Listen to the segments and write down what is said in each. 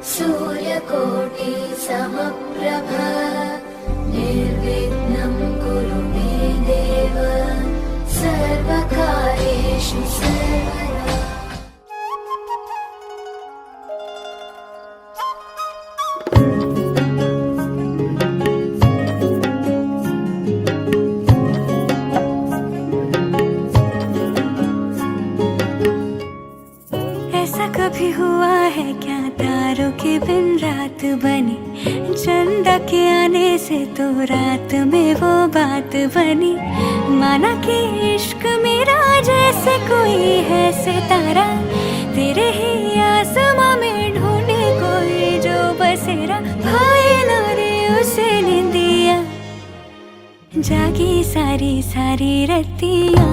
सूर्यकोटि समप्रभ निर्विघ्नं कुरु मे देव सर्वकार्येषु सर्वदा। ऐसा कभी हुआ है क्या तारों के बिन रात बनी, चंदा के आने से तो रात में वो बात बनी। माना कि इश्क मेरा जैसे कोई है सितारा, तेरे ही आसमां में ढूंढे कोई जो बसेरा। भाई ना रे उसे निंदिया, जागी सारी सारी रतियां,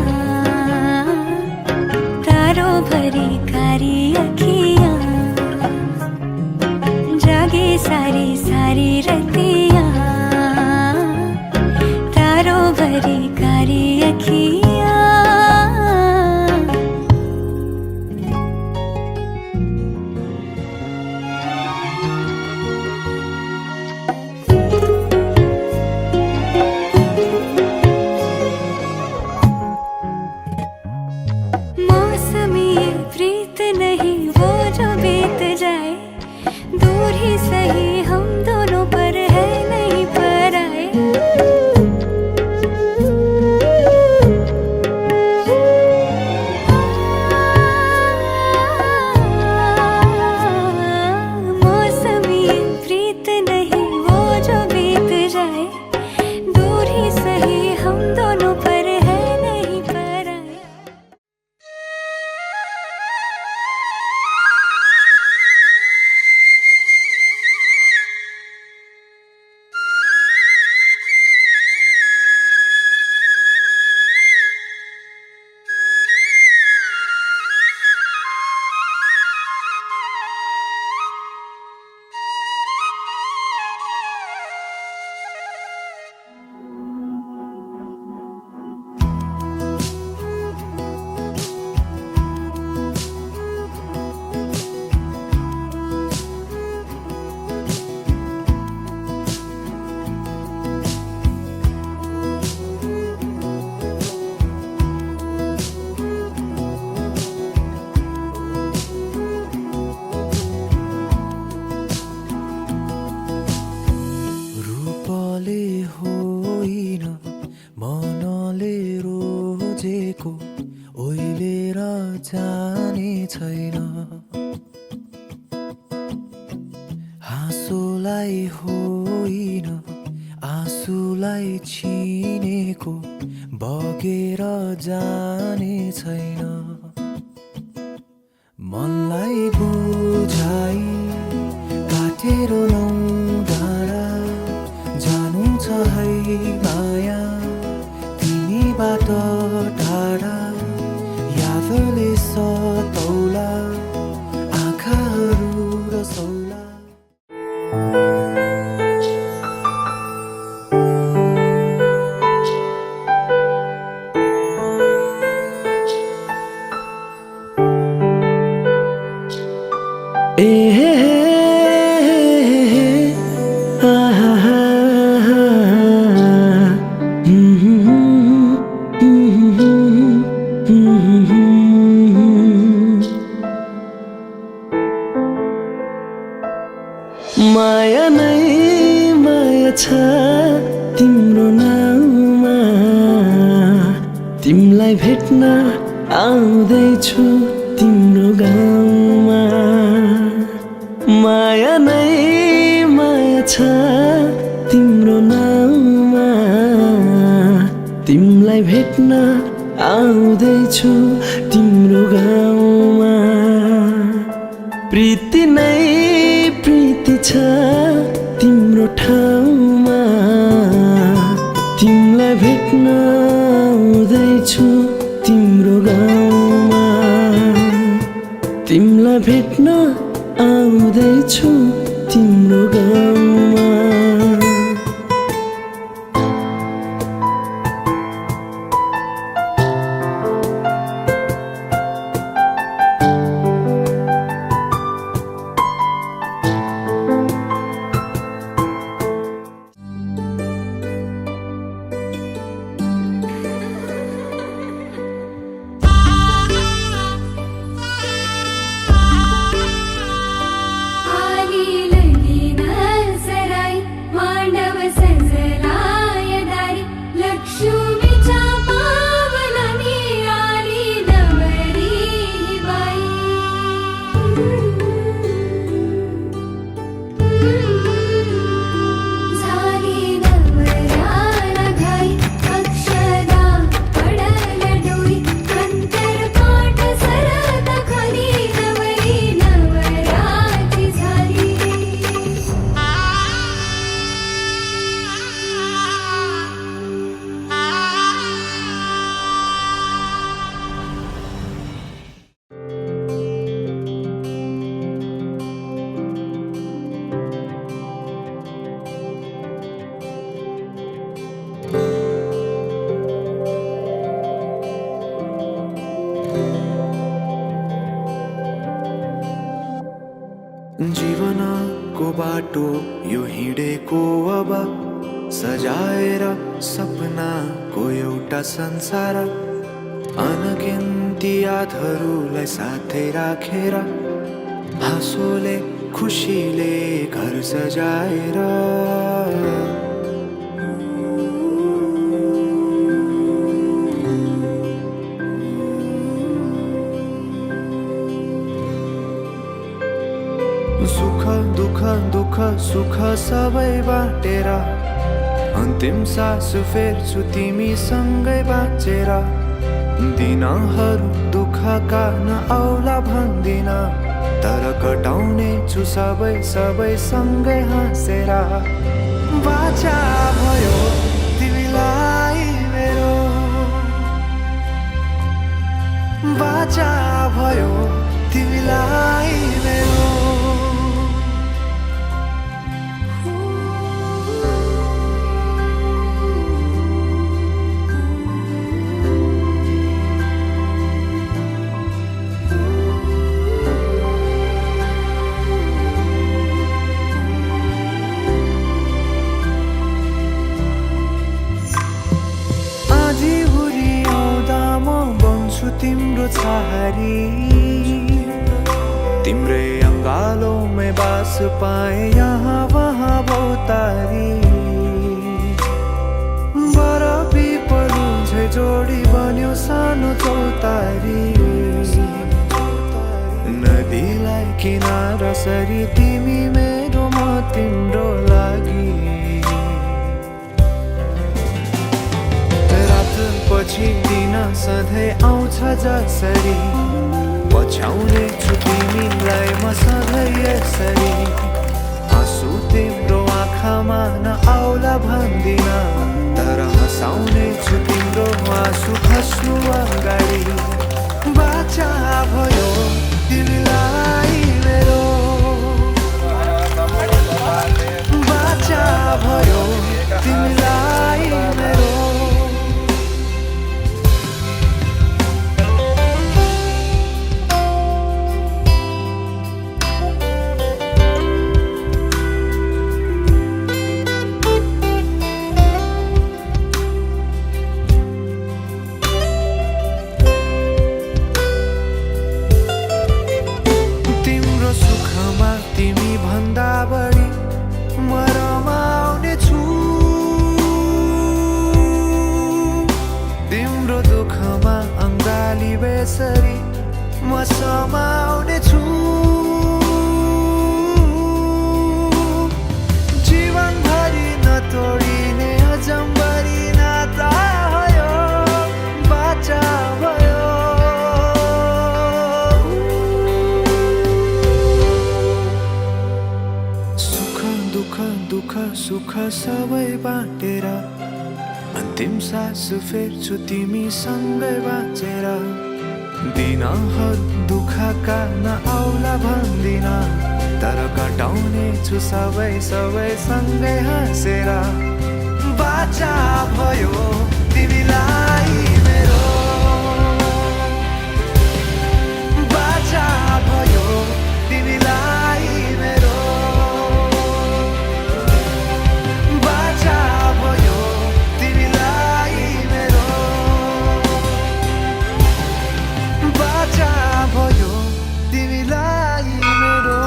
तारों भरी कारी अखियां, जागे सारी सारी रतियां, तारों भरी कारी अखियां। मौसमी प्रीत नहीं वो जो बीत जाए, दूर ही सही हम दोनों पर है नहीं पर आए। मौसमी प्रीत नहीं वो जो बीत जाए, दूर ही सही हम दोनों पर है नहीं पर आए। रूपले होइन मनले रोजेको ओइलेर जाने छैन। हाँसोलाई होइन आँसुलाई छिनेको बगेर जाने छैन। मनलाई बुझाइ काटेर लौ डाँडा, जानु छ है माया तिमीबाट टाढा। यादले सतौला आँखाहरू रसौला। माया नै माया छ तिम्रो नाउँमा, तिमीलाई भेट्न आउँदैछु तिम्रो गाउँमा। माया नै माया छ तिम्रो नाउँमा, तिमीलाई भेट्न आउँदैछु तिम्रो गाउँमा। प्रीति नै प्रीति छ तिम्रो ठाउँमा, तिमीलाई भेट्न आउँदैछु तिम्रो गाउँमा। तिमीलाई भेट्न आउँदैछु तिम्रो गाउँमा। अर्को बाटो यो हिँडेको अब सजाएर सपनाको एउटा संसार अनगिन्ती यादहरूलाई साथै राखेर हाँसोले खुसीले घर सजाएर सुख दुःख दुःख सुख सबै बाटेर अन्तिम सास फेर्छु तिमीसँगै बाँचेर दिनहरू दुःखका नआउला भन्दिन तर कटाउने छु सबै सबै सँगै हाँसेर बाचा भयो तिमीलाई मेरो बाचा भयो तिमीलाई मेरो तिम्रो छहारी तिम्रै अङ्गालोमै बास पाए यहाँ वहाँ बहुतारी बर पिपलु झै जोडी बन्यो सानो चौतारी नदीलाई किनारा सरी तिमी मेरो म तिम्रो लागि पछि दिन सधैँ आउँछ जसरी पछ्याउने छु तिमीलाई म सधैँ यसरी आँसु तिम्रो आँखामा नआउला भन्दिन तर हँसाउने छु तिम्रो आँसु खस्नु अगाडि बाचा भयो तिमीलाई मेरो बाचा भयो तिमीलाई मेरो बेसरी म समाउने छु जीवनभरि नतोडिने अजम्बरी नाता भयो बाचा भयो सुख दुःख दुःख सुख सबै बाटेर अन्तिम सास फेर्छु तिमीसँगै बाँचेर दिनहरू दुःखका नआउला भन्दिन तर कटाउने छु सबै सबै सँगै हाँसेर बाचा भयो तिमीलाई मेरो बाचा भयो तिमीलाई मेरो बाचा भयो तिमीलाई मेरो बाचा भयो तिमीलाई मेरो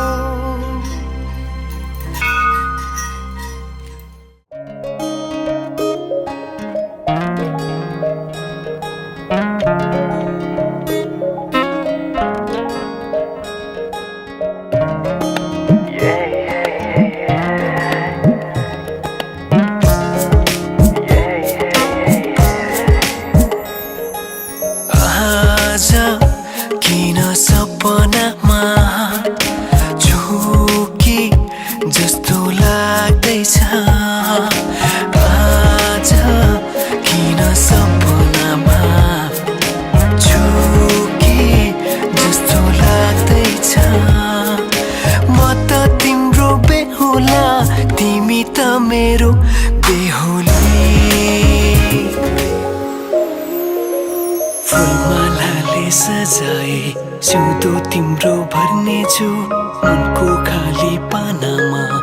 किन सपनामा झुकी जस्तो लाग्दैछ आज किन सपनामा झुकी जस्तो लाग्दैछ म त तिम्रो बेहुला तिमी त मेरो बेहुली फुलमालाले सजाए सिउँदो तिम्रो भर्नेछु उनको खाली पानामा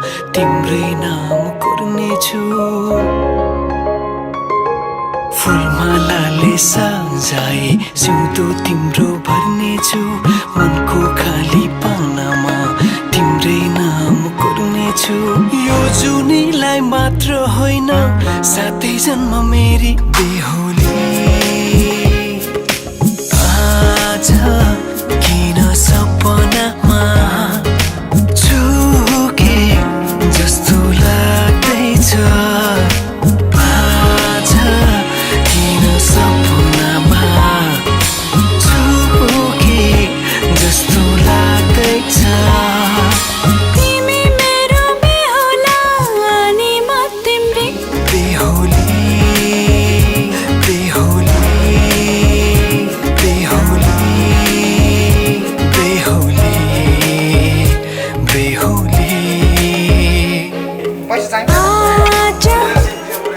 तिम्रै नाम कोर्नेछु फुलमालाले सजाए सिउँदो तिम्रो भर्नेछु मनको खाली पानामा तिम्रै नाम कोर्नेछु यो जुनीलाई मात्र होइन साथै जन्म मेरी बेहुली आज किन सपनामा झुके जस्तो लाग्दैछ आज किन सपनामा झुके जस्तो लाग्दैछ तिमी मेरो बेहुला अनि म तिम्रै बेहुली बेहुली बेहुली बेहुली बेहुली आज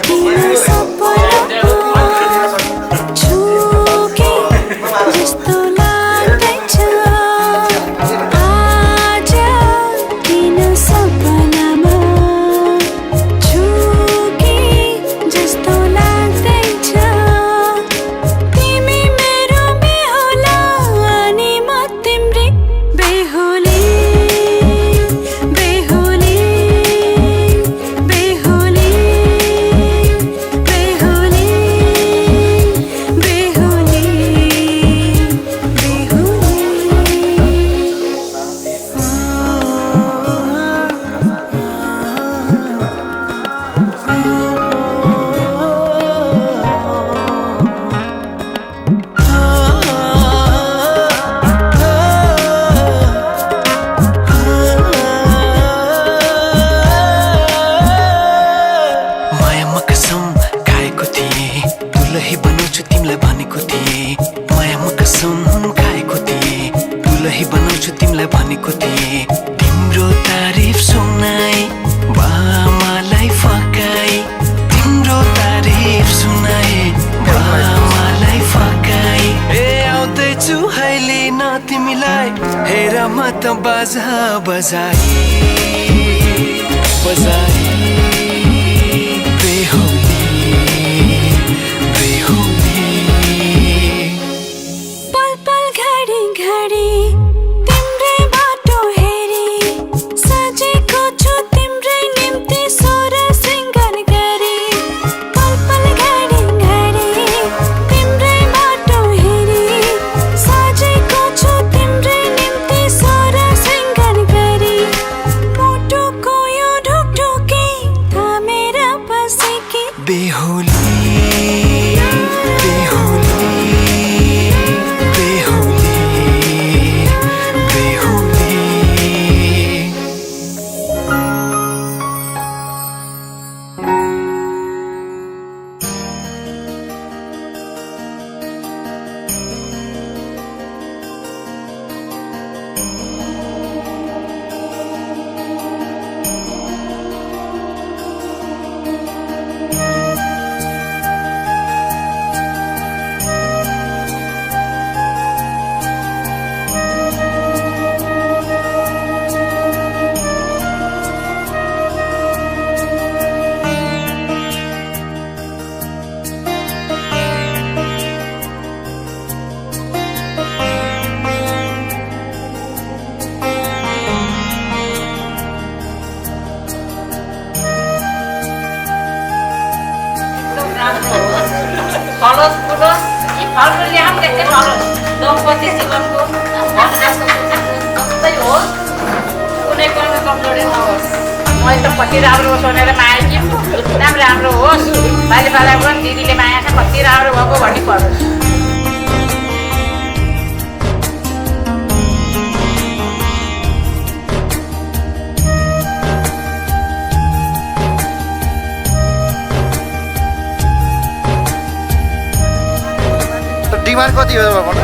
किन सपनामा झुके जस्तो लाग्दैछ आज किन सपनामा झुके जस्तो लाग्दैछ तिमी मेरो बेहुला अनि म तिम्रै बेहुली बेहुली बेहुली बेहुली बेहुली मायामा कसम खाएको थिएँ दुलही बनाउँछु तिमीलाई भनेको थिएँ मायामा कसम खाएको थिएँ दुलही बनाउँछु तिमीलाई भनेको थिएँ तिम्रो तारिफ सुनाई बामालाई फकाई तिम्रो तारिफ सुनाई बामालाई फकाई ए आउँदैछु अहिले न तिमीलाई हेर म त बाजा बजाई बजाई बेहुली बेहुली पल पल घडी घडी तिम्रै बाटो हेरी सजेको छु तिम्रै निम्ति सोर सिंगार गरी पल पल घडी घडी तिम्रै बाटो हेरी सजेको छु तिम्रै निम्ति सोर सिंगार गरी मुटुको यो ढुकढुकी थामेर बसेकी बेहुली बेहुली बेहुली बेहुली फलोस् फुलोस् यी फलफुल ल्याउँ त्यस्तै फलोस् दम्पति जीवनको भरसकको जस्तै होस् कुनै कुरामा कमजोरी नहोस् मैले त कति राम्रो सोनेर माया कि एकदम राम्रो होस् बाजेपालाबाट दिदीले माया छ कति राम्रो भएको भन्ने परोस् डिमान्ड कति हो भन्नु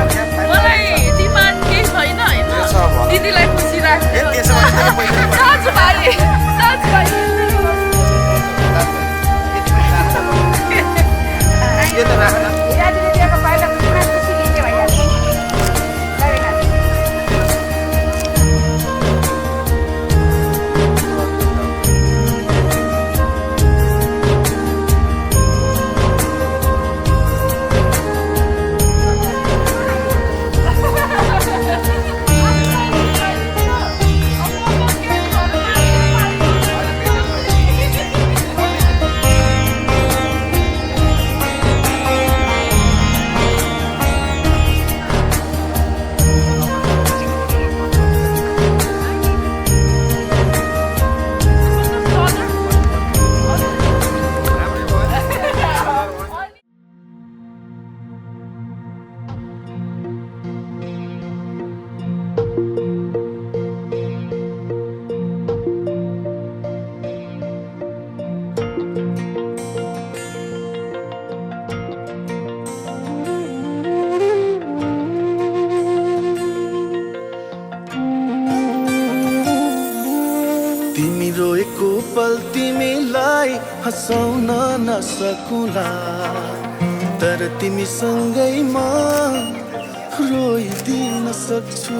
मलाई डिमान्ड केही छैन होइन दिदीलाई खुसी राख्नु त्यसो भने दाजुभाइ यो त राख्न दिदीको पहिला पुरा खुसी लिन्छ भइहाल्छ तिमी रोएको पल तिमीलाई हँसाउन नसकुला, तर तिमीसँगै म रोइदिन सक्छु।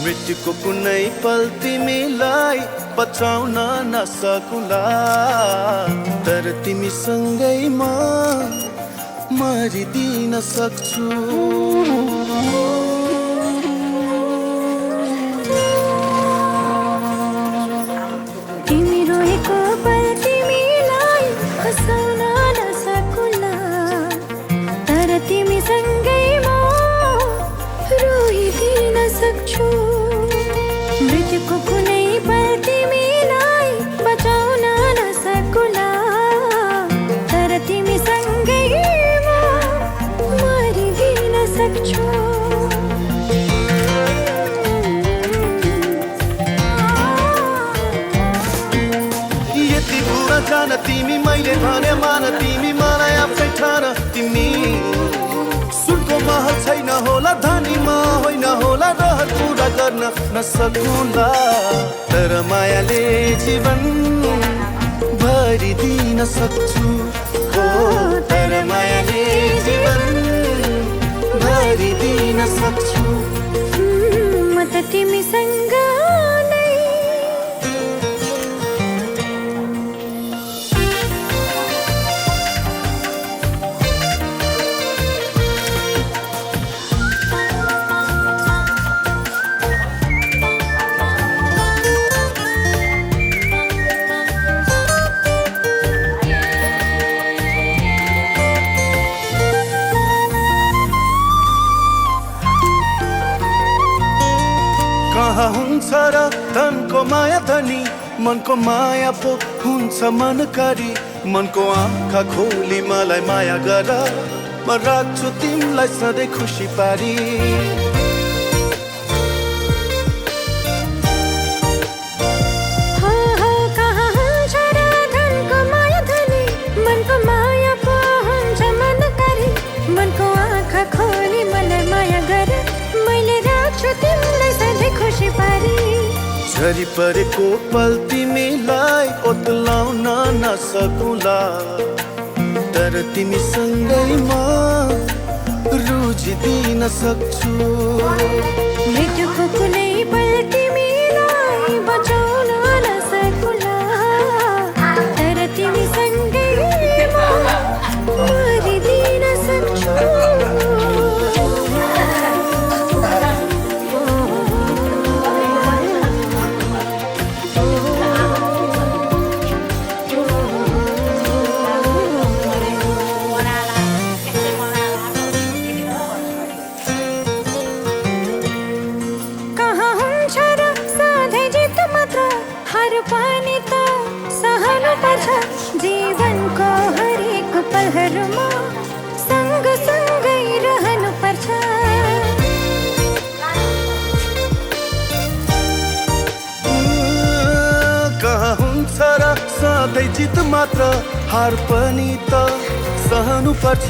मृत्युको कुनै पल तिमीलाई बचाउन नसकुला, तर तिमीसँगै म मरिदिन सक्छु। तिमी रोएको पल तिमीलाई हँसाउन नसकुला, तर तिमीसँगै म रोइदिन सक्छु। मृत्युको कुनै पल तिमीलाई बचाउन नसकुला, तर तिमीसँगै म मरिदिन सक्छु। यति बुरा जान तिमी मैले भने मान, तिमी मलाई आफै ठान। तिमी सुनको महल छैन होला, धनीमा होइन होला, रहर पुरा गर्न नसकुला, तर मायाले जीवन भरिदिन सक्छु। हो, तर मायाले जीवन भरिदिन सक्छु। म त तिमीसँग नै कहाँ हुन्छ र धनको माया धनी, मनको माया पो हुन्छ मनकारी। मनको आँखा खोली मलाई माया गर, म राख्छु तिमीलाई सधैँ खुसी पारी। कहाँ हुन्छ र धनको माया धनी, मनको माया पो हुन्छ मनकारी। मनको आँखा खोली मलाई माया गर, मैले राख्छु तिमीलाई सधैँ खुसी पारी। झरी परेको पल तिमीलाई ओत्लाउन नसकुला, तर तिमीसँगै म रुझिदिन सक्छु। मृत्युको कुनै पल तिमीलाई बचाउन नसकुला, तर तिमीसँगै म मरिदिन सक्छु। पानी त सहनु पर्छ, जीवनको हरेक पलहरूमा सँग सँगै रहनु पर्छ। कहाँ हुन्छ र सधैँ जित मात्र, हार पनि त सहनु पर्छ।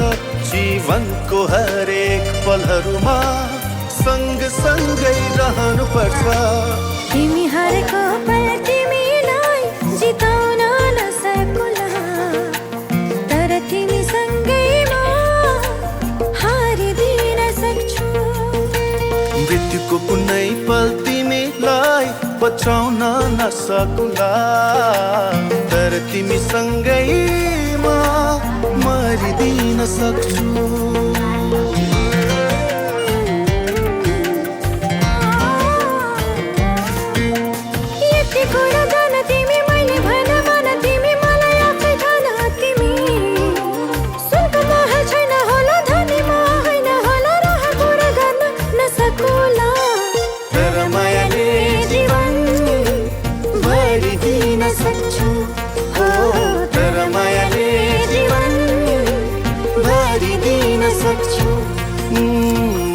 जीवनको हरेक पलहरूमा सँग सँगै रहनु पर्छ। तिमी हारेको पल तिमीलाई जिताउन नसकुला, तर तिमीसँगै म हारिदिन सक्छु। मृत्युको कुनै पल तिमीलाई बचाउन नसकुला, तर तिमीसँगै म मरिदिन सक्छु।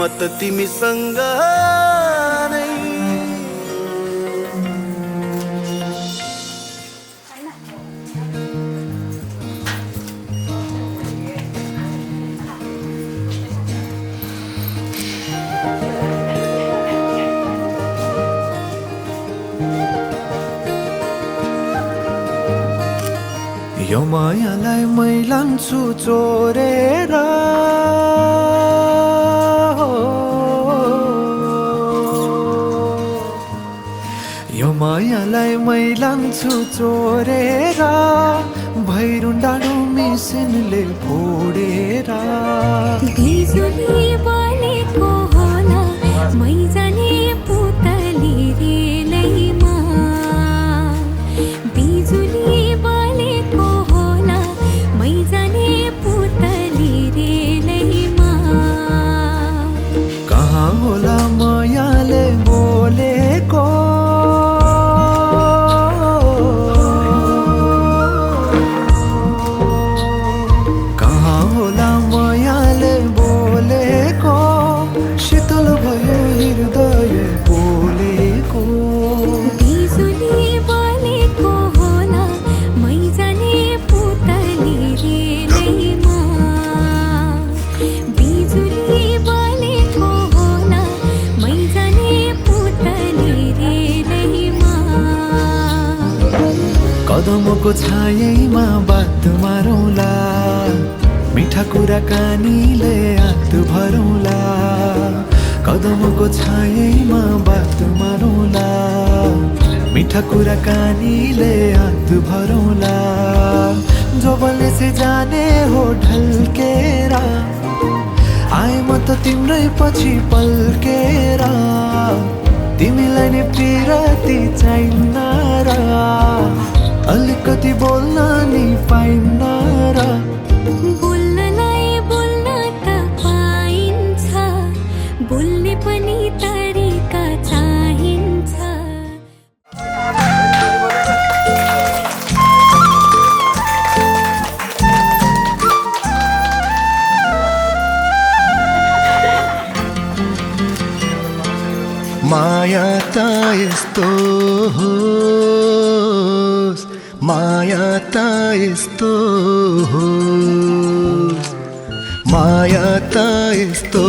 म त तिमीसँग नै यो मायालाई मै लान्छु चोरेर यो मायालाई मै लान्छु चोरेर भैरुन डाँडो मिसिनले फोडेर बिजुली बलेको होला मै जाने पुतली रेलैमा बिजुली बलेको होला मै जाने पुतली रेलैमा कहाँ होला मायाले बोलेको कहाँ होला मायाले बोलेको शीतल भयो हृदय बोलेको बिजुली बलेको होला मै जाने पुतली रेलैमा बिजुली बलेको होला मै जाने पुतली रेलैमा कदमको छायैमा बात मारौँला मिठा कुराकानीले हात भरौँला कदमको छायैमा बात मारौँला मिठा कुराकानीले हात भरौँला जोबले से जाने हो ढल्केर आए म त तिम्रै पछि पल्केर तिमीलाई नि पिरती चाहिन्न र अलिकति बोल्न नि पाइन्न र बोल्नलाई बोल्न त पाइन्छ बोल्ने पनि तरिका चाहिन्छ माया त यस्तो होस् माया त यस्तो होस् माया त यस्तो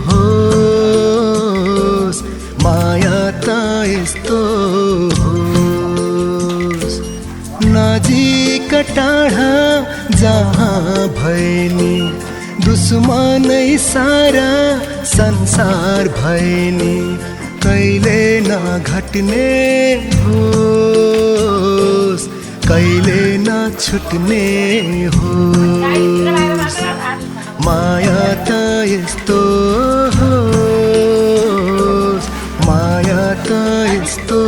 होस् माया त यस्तो होस् नजिक टाढा जहाँ भएनी दुश्मनै सारा संसार भएनी कहिले नघट्ने होस् कहिले नछुट्ने होस् माया त यस्तो होस् माया त यस्तो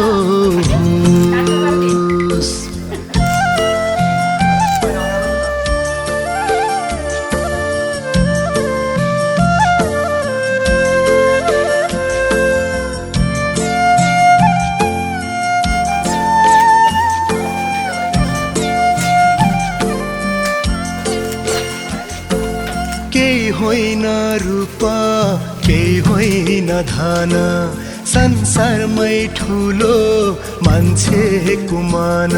होस् केही होइन रूप केही होइन धन संसारमै ठुलो मान्छेको मन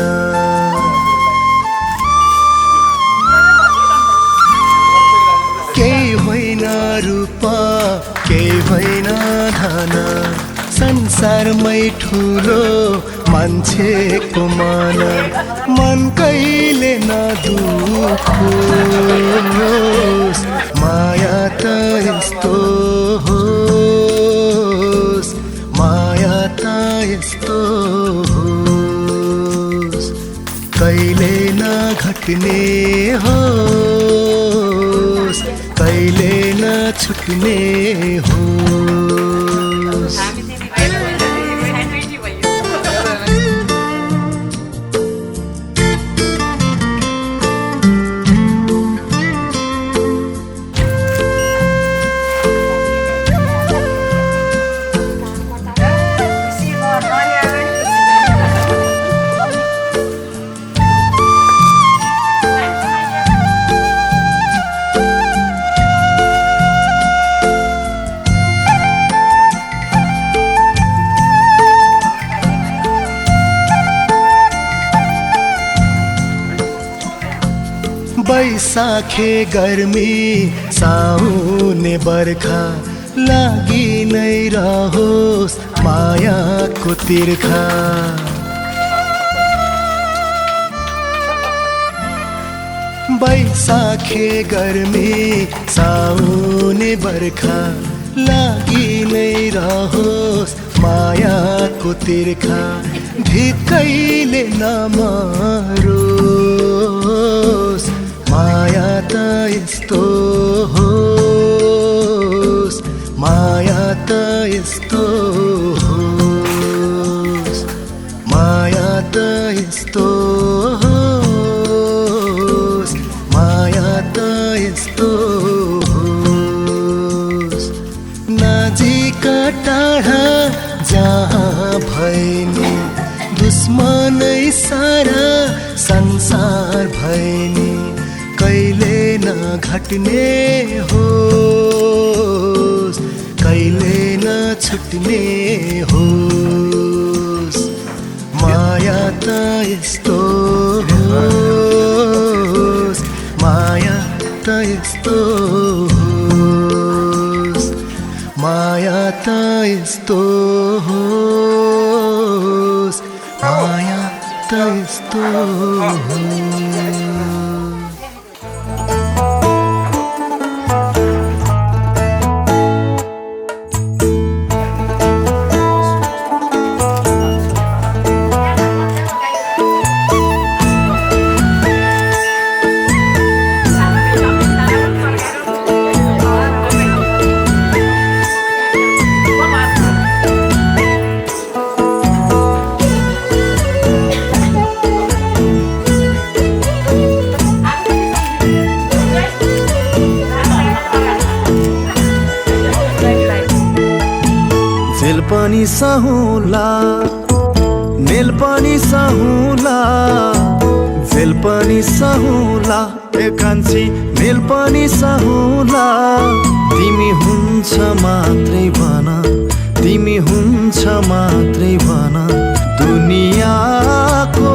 केही होइन रूप केही होइन धन संसारमै ठुलो मान्छेको मन मन कहिले नदुखोस् माया त यस्तो होस् माया त यस्तो होस् कहिले नघट्ने होस् कहिले नछुट्ने होस् बैसाखे गर्मी साउने बर्खा लागि नै रहोस् मायाको तिर्खा साखे गर्मी साउने बर्खा लागि नै रहोस् मायाको तिर्खा ढिक्कैले नमरोस् माया त यस्तो होस् माया त यस्तो होस् माया त यस्तो होस् माया त यस्तो होस् नजिक टाढा जहाँ भैनी दुश्मनै सारा संसार भैनी कहिले नघट्ने होस् कहिले नछुट्ने होस् माया त यस्तो होस् माया त यस्तो होस् माया त यस्तो होस् माया त यस्तो होस् जेल पनि सहुला मेल पनि सहुला जेल पनि सहुला एकान्छी मेल पनि सहुला तिमी हुन्छ मात्रै भन तिमी हुन्छ मात्रै भन दुनियाँको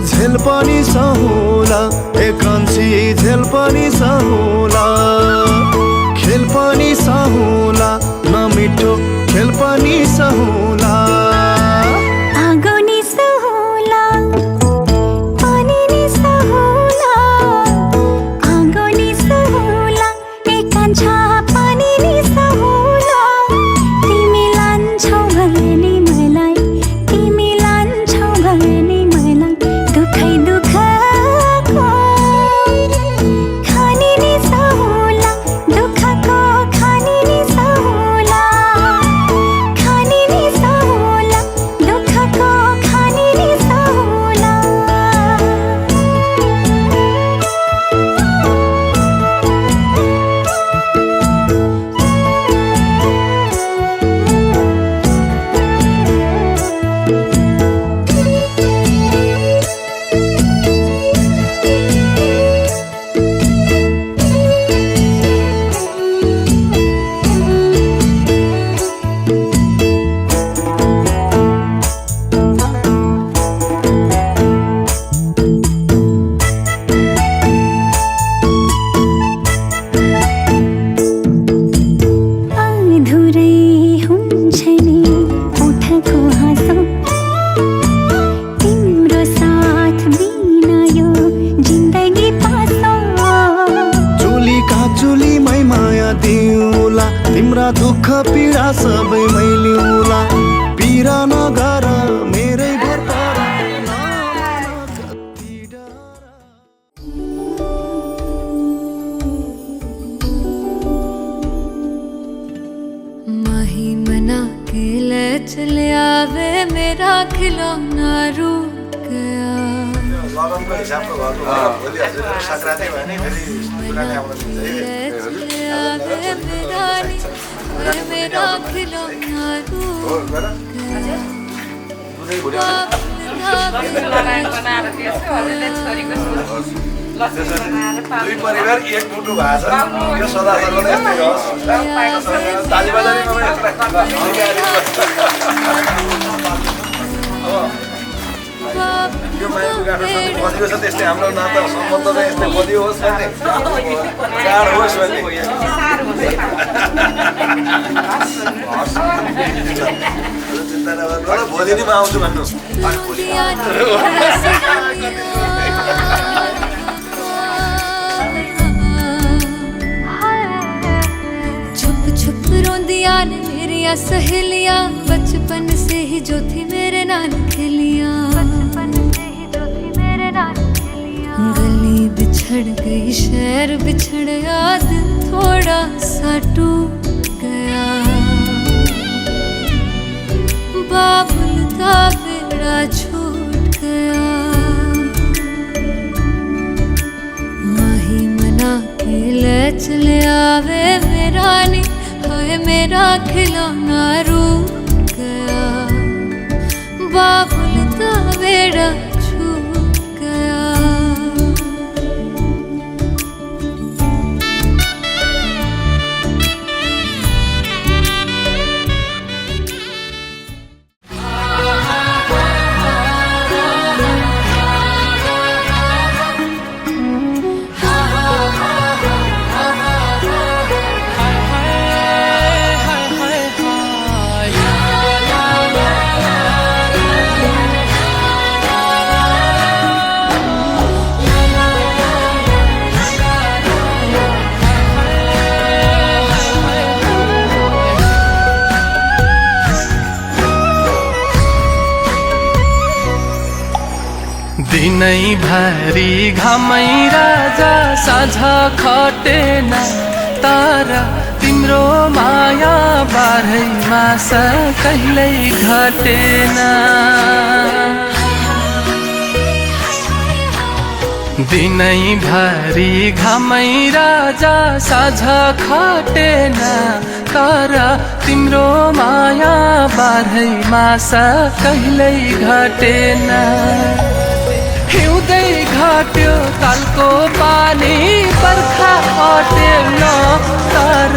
झेल पनि सहुला एकान्छी झेल पनि सहुला खेल पनि सहुला नमिठो खेल पनि सहुला आगो नि सहुला पानी नि सहुला आगो नि सहुला एकान्छा पानी नि सहुला तिमी लान्छौ भने मलाई तिमी लान्छौ भने मलाई दुखै दुखको खानी नि सहुला दुखको खानी नि सहुला खानी नि सहुला दुखको खानी नि सहुला अधुरै हुन्छ नि उठको हाँसो तिम्रो साथ बिना यो जिन्दगी पासो चुलीका चुलीमै माया दिउला तिम्रा दुःख पीडा सबै मैलिउला पीडा नगर मेरै घर पर कति डर माही मना के ले चले आवे मेरा खिलौना रुक गया लगनको हिसाबको घरको भोलि हजुर संक्रान्ति भयो भने फेरि दुरानी आउन दिन्छ है ले चले आवे मेरा मेरा खिलौना रुक हो गर गया दुधै भोलि लगाएर बनाएर दिएछु हजुरले छोरीको लक्ष्मी बनाएर दुई परिवार एक मुटु भएको छ यो सदा सर्वदा यस्तै होस् ताली बजाउने नभए यो माया गाँठसँग बदियो छ त्यस्तै हाम्रो नाता सम्बन्ध चाहिँ यस्तै बदियो होस् भन्ने चाड होस् भन्ने चिन्ता नगर्नु भोलि नै म आउँछु भन्नु नदियाँ ने मेरिया सहेलियाँ बचपन से ही जो थी मेरे नाल खेलियाँ गली बिछड़ गई शहर बिछड़ याद थोड़ा सा टूट गया बाबुल का बेड़ा छूट गया माही मना के ले चले आवे मेरा नी हाय मेरा खिलौना रूठ गया बाबुल का बेड़ा छूट गया दिनै भरि घामै राजा साँझ खटेन तर तिम्रो माया बाह्रै मास कहिल्यै घटेन दिनै भरि घामै राजा साँझ खटेन तर तिम्रो माया बाह्रै मास कहिल्यै घटेन हिउँदै घट्यो तालको पानी बर्खा अटेन तर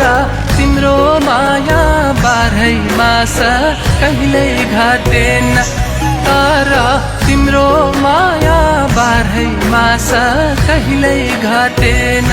तिम्रो माया बाह्रै मास कहिल्यै घटेन तर तिम्रो माया बाह्रै मास कहिल्यै घटेन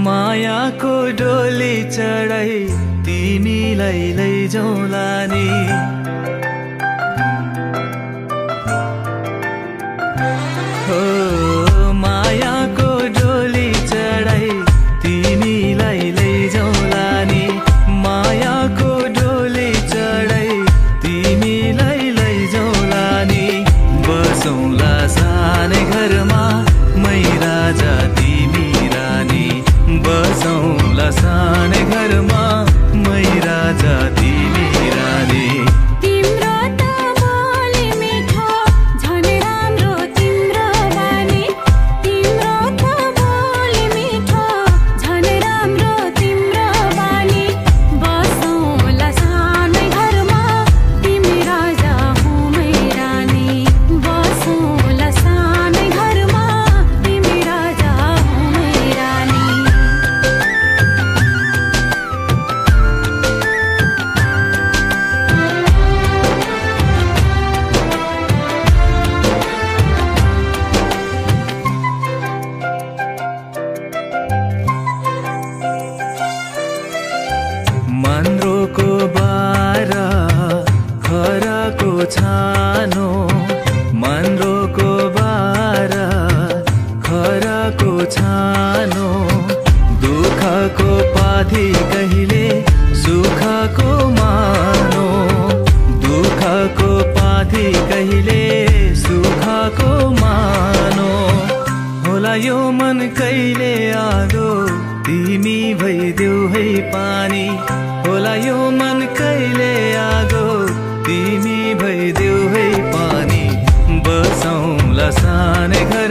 मायाको डोली चढाई तिमीलाई लैजाउँला नि हो मायाको डोली चढाई तिमीलाई लैजाउँला नि मायाको डोली चढाई तिमीलाई लैजाउँला नि बसौँला सानै घरमा मै राजा तिमी रानी बसौँला सानै घरमा मै राजा तिमी रानी कहिले आगो तिमी भइदेऊ है पानी होला यो मन कहिले आगो तिमी भइदेऊ है पानी बसौँला सानै घर